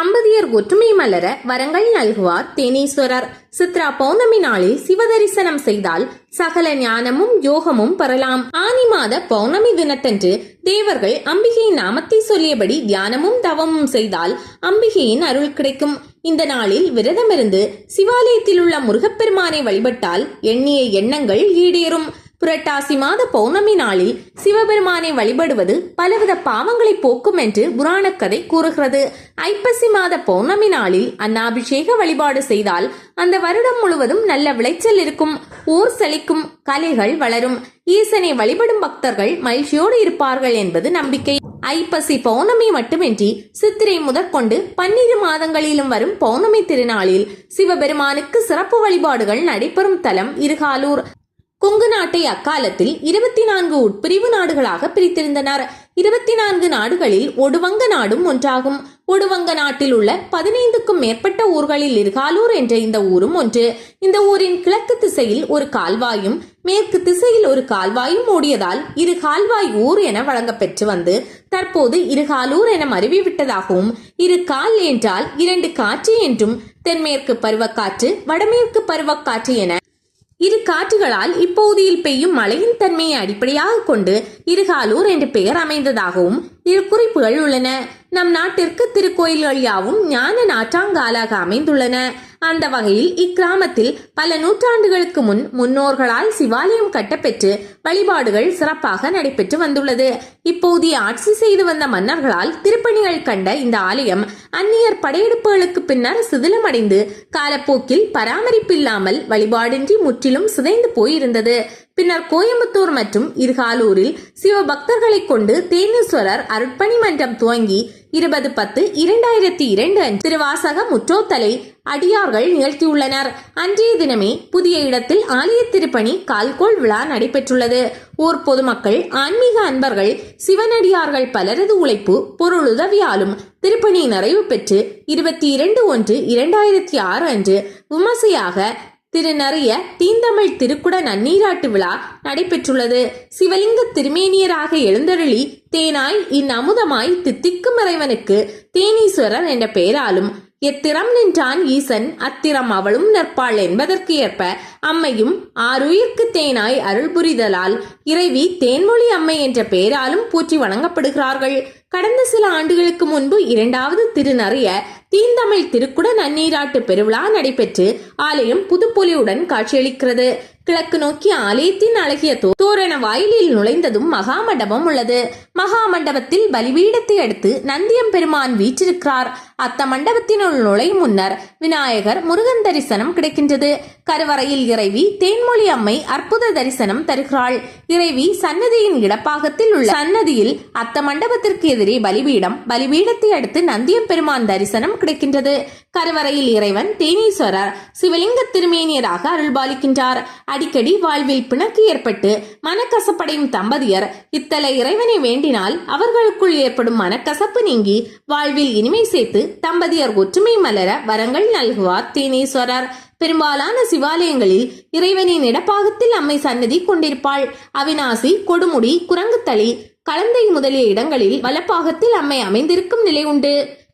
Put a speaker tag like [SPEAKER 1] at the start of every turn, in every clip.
[SPEAKER 1] தம்பதியர் ஒற்றுமை மலர வரங்கள் நல்குவார் தேனீஸ்வரர். சித்ரா பௌர்ணமி நாளில் சிவதரிசனம் செய்தால் சகல ஞானமும் யோகமும் பெறலாம். ஆனி மாத பௌர்ணமி தினத்தன்று தேவர்கள் அம்பிகையின் நாமத்தை சொல்லியபடி தியானமும் தவமும் செய்தால் அம்பிகையின் அருள் கிடைக்கும். இந்த நாளில் விரதமிருந்து சிவாலயத்தில் உள்ள முருகப்பெருமானை வழிபட்டால் எண்ணிய எண்ணங்கள் ஈடேறும். புரட்டாசி மாத பௌர்ணமி நாளில் சிவபெருமானை வழிபடுவது பலவித பாவங்களை போக்கும் என்று புராண கதை கூறுகிறது. ஐப்பசி மாத பௌர்ணமி நாளில் அன்னாபிஷேக வழிபாடு செய்தால் அந்த வருடம் முழுவதும் நல்ல விளைச்சல் இருக்கும், ஊர் செழிக்கும், கலைகள் வளரும். ஈசனை வழிபடும் பக்தர்கள் மகிழ்ச்சியோடு இருப்பார்கள் என்பது நம்பிக்கை. ஐப்பசி பௌர்ணமி மட்டுமின்றி சித்திரை முதற்கொண்டு 12 மாதங்களிலும் வரும் பௌர்ணமி திருநாளில் சிவபெருமானுக்கு சிறப்பு வழிபாடுகள் நடைபெறும் தலம் இருகாலூர். கொங்கு நாட்டை அக்காலத்தில் 24 உட்பிரிவு நாடுகளாக பிரித்திருந்தனர். 24 நாடுகளில் ஒடுவங்க நாடும் ஒன்றாகும். ஒடுவங்க நாட்டில் உள்ள 15க்கும் மேற்பட்ட ஊர்களில் இருகாலூர் என்ற இந்த ஊரும் ஒன்று. இந்த ஊரின் கிழக்கு திசையில் ஒரு கால்வாயும் மேற்கு திசையில் ஒரு கால்வாயும் ஓடியதால் இரு கால்வாய் ஊர் என வழங்கப்பெற்று வந்து தற்போது இருகாலூர் என மருவிவிட்டதாகவும், இரு கால் என்றால் 2 காற்று என்றும், தென்மேற்கு பருவக்காற்று வடமேற்கு பருவக்காற்று என இரு காற்றுகளால் இப்பகுதியில் பெய்யும் மழையின் தன்மையை அடிப்படையாக கொண்டு இருகாலூர் என்ற பெயர் அமைந்ததாகவும் இரு குறிப்புகள் உள்ளன. நம் நாட்டிற்கு திருக்கோயில்கள் யாவும் ஞான நாற்றாங்காலாக அமைந்துள்ளன. அந்த வகையில் இக்கிராமத்தில் பல நூற்றாண்டுகளுக்கு முன்னோர்களால் சிவாலயம் கட்டப்பெற்று வழிபாடுகள் சிறப்பாக நடைபெற்று வந்துள்ளது. இப்போதைய ஆட்சி செய்து வந்த மன்னர்களால் திருப்பணிகள் கண்ட இந்த ஆலயம் அந்நியர் படையெடுப்புகளுக்கு பின்னர் சிதிலமடைந்து காலப்போக்கில் பராமரிப்பில்லாமல் வழிபாடின்றி முற்றிலும் சிதைந்து போயிருந்தது. பின்னர் கோயம்புத்தூர் மற்றும் இருகாலூரில் சிவபக்தர்களை கொண்டு தேனீஸ்வரர் அருட்பணி மன்றம் துவங்கி 20/10/2002 அன்று திருவாசக முற்றோத்தலை அடியார்கள் நிகழ்த்தியுள்ளனர். அன்றைய தினமே புதிய இடத்தில் ஆலய திருப்பணி கால்கோள் விழா நடைபெற்றுள்ளது. ஊர் பொதுமக்கள், ஆன்மீக அன்பர்கள், சிவனடியார்கள் பலரது உழைப்பு பொருளுதவியாலும் திருப்பணி நிறைவு பெற்று 22/1/2006 அன்று விமர்சையாக திருநறிய தீந்தமிழ் திருக்குட நன்னீராட்டு விழா நடைபெற்றுள்ளது. சிவலிங்க திருமேனியராக எழுந்தருளி தேனாய் இந்நமுதமாய் தித்திக்கும் இறைவனுக்கு தேனீஸ்வரர் என்ற பெயராலும் எத்திரம் நின்றான் ஈசன் அத்திரம் அவளும் நிற்பாள் என்பதற்கு ஏற்ப அம்மையும் ஆறுயிர்க்கு தேனாய் அருள் புரிதலால் இறைவி தேன்மொழி அம்மை என்ற பெயராலும் போற்றி வணங்கப்படுகிறார்கள். கடந்த சில ஆண்டுகளுக்கு முன்பு 2வது திருநறிய தீந்தமிழ் திருக்குட நன்னீராட்டு பெருவிழா நடைபெற்று ஆலயம் புதுப்பொலியுடன் காட்சியளிக்கிறது. கிழக்கு நோக்கி ஆலயத்தின் அழகிய தோரண வாயிலில் நுழைந்ததும் மகாமண்டபம் உள்ளது. மகாமண்டபத்தில் பலிபீடத்தை அடுத்து நந்தியம் பெருமான் வீற்றிருக்கிறார். அத்த மண்டபத்தினுள் நுழையும் முன்னர் விநாயகர், முருகன் தரிசனம் கிடைக்கின்றது. கருவறையில் இறைவி தேன்மொழி அம்மை அற்புத தரிசனம் தருகிறாள். இறைவி சன்னதியின் இடப்பாகத்தில் உள்ள சன்னதியில் அத்த மண்டபத்திற்கு எதிரே பலிபீடம், பலிபீடத்தை அடுத்து நந்தியம் பெருமான் தரிசனம் கிடைக்கின்றது. கருவறையில் இறைவன் தேனீஸ்வரர் சிவலிங்க திருமேனியராக அருள்பாலிக்கின்றார். அடிக்கடி வாழ்வில் பிணக்கு ஏற்பட்டு மனக்கசப்படையும் தம்பதியர் இத்தல இறைவனை வேண்டினால் அவர்களுக்குள் ஏற்படும் மனக்கசப்பு நீங்கி வாழ்வில் இனிமை சேர்த்து தம்பதியர் ஒற்றுமை மலர வரங்கள் நல்குவார் தேனீஸ்வரர். பெரும்பாலான சிவாலயங்களில் இறைவனின் இடப்பாகத்தில் அம்மை சன்னதி கொண்டிருப்பாள். அவிநாசி, கொடுமுடி, குரங்குத்தளி, கலந்தை முதலிய இடங்களில் வலப்பாகத்தில் அம்மை அமைந்திருக்கும் நிலை உண்டு.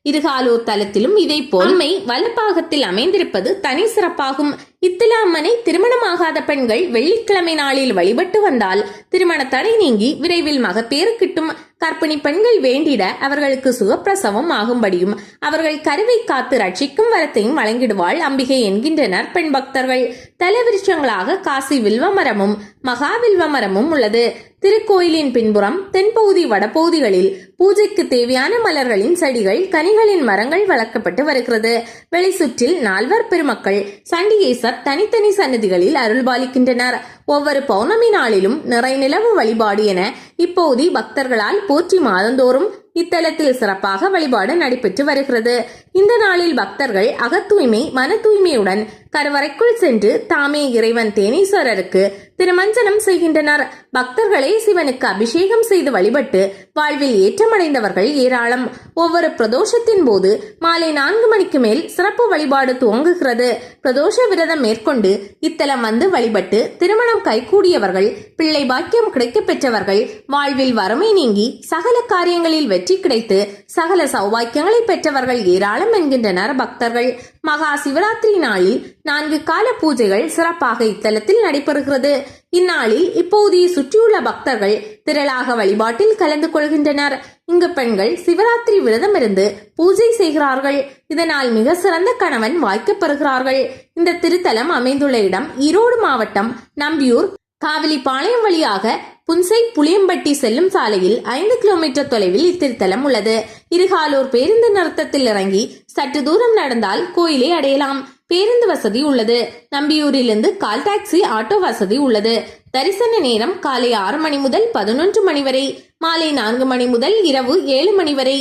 [SPEAKER 1] இருகாலூர் தலத்திலும் இதை போல் அம்மை வலப்பாகத்தில் அமைந்திருப்பது தனி சிறப்பாகும். இத்தல அம்மனை திருமணமாகாத பெண்கள் வெள்ளிக்கிழமை நாளில் வழிபட்டு வந்தால் திருமண தடை நீங்கி விரைவில் மகப்பேறு கிட்டும். கர்ப்பிணி பெண்கள் வேண்டிட அவர்களுக்கு சுகப்பிரசவம் ஆகும்படியும் அவர்கள் கருவை காத்து ரட்சிக்கும் வரத்தையும் வழங்கிடுவாள் அம்பிகை என்கின்றனர் பெண் பக்தர்கள். தலவிருஷங்களாக காசி வில்வமரமும் மகா வில்வமரமும் உள்ளது. திருக்கோயிலின் பின்புறம் தென்பகுதி வடபகுதிகளில் பூஜைக்கு தேவையான மலர்களின் செடிகள், கனிகளின் மரங்கள் வளர்க்கப்பட்டு வருகிறது. வெளிச்சுற்றில் நால்வர் பெருமக்கள் சண்டிகேசர் தனித்தனி சன்னதிகளில் அருள்பாலிக்கின்றனர். ஒவ்வொரு பௌர்ணமி நாளிலும் நிறை நிலவு வழிபாடு என இப்போது பக்தர்களால் போற்றி மாதந்தோறும் இத்தலத்தில் சிறப்பாக வழிபாடு நடைபெற்று வருகிறது. இந்த நாளில் பக்தர்கள் அகத்தூய்மை, மன தூய்மையுடன் கருவறைக்குள் சென்று தாமே இறைவன் தேனீஸ்வரருக்கு திருமஞ்சனம் செய்கின்றனர். பக்தர்களே சிவனுக்கு அபிஷேகம் செய்து வழிபட்டு வாழ்வில் ஏற்றமடைந்தவர்கள் ஏராளம். ஒவ்வொரு பிரதோஷத்தின் போது மாலை 4 மணிக்கு மேல் சிறப்பு வழிபாடு துவங்குகிறது. பிரதோஷ விரதம் மேற்கொண்டு இத்தலம் வந்து வழிபட்டு திருமணம் கைகூடியவர்கள், பிள்ளை பாக்கியம் கிடைக்கப் பெற்றவர்கள், வாழ்வில் வறுமை நீங்கி சகல காரியங்களில் வெற்றி கிடைத்து சகல சௌபாக்கியங்களை பெற்றவர்கள் ஏராளம் என்கின்றனர் பக்தர்கள். மகா சிவராத்திரி நாளில் 4 கால பூஜைகள் சிறப்பாக இத்தலத்தில் நடைபெறுகிறது. இந்நாளில் இப்போதைய சுற்றியுள்ள பக்தர்கள் திரளாக வழிபாட்டில் கலந்து கொள்கின்றனர். இங்கு பெண்கள் சிவராத்திரி விரதம் இருந்து பூஜை செய்கிறார்கள். இதனால் மிக சிறந்த கணவன் வாய்க்கப்பெறுகிறார்கள். இந்த திருத்தலம் அமைந்துள்ள இடம் ஈரோடு மாவட்டம் நம்பியூர் காவிலிப்பாளையம் வழியாக புன்சை புளியம்பட்டி செல்லும் சாலையில் 5 கிலோமீட்டர் தொலைவில் இத்திருத்தலம் உள்ளது. இருகாலூர் பேருந்து நிறுத்தத்தில் இறங்கி சற்று தூரம் நடந்தால் கோயிலை அடையலாம். பேருந்து வசதி உள்ளது. நம்பியூரிலிருந்து கால் டாக்ஸி, ஆட்டோ வசதி உள்ளது. தரிசன நேரம் காலை 6 மணி முதல் 11 மணி வரை, மாலை 4 மணி முதல் இரவு 7 மணி வரை.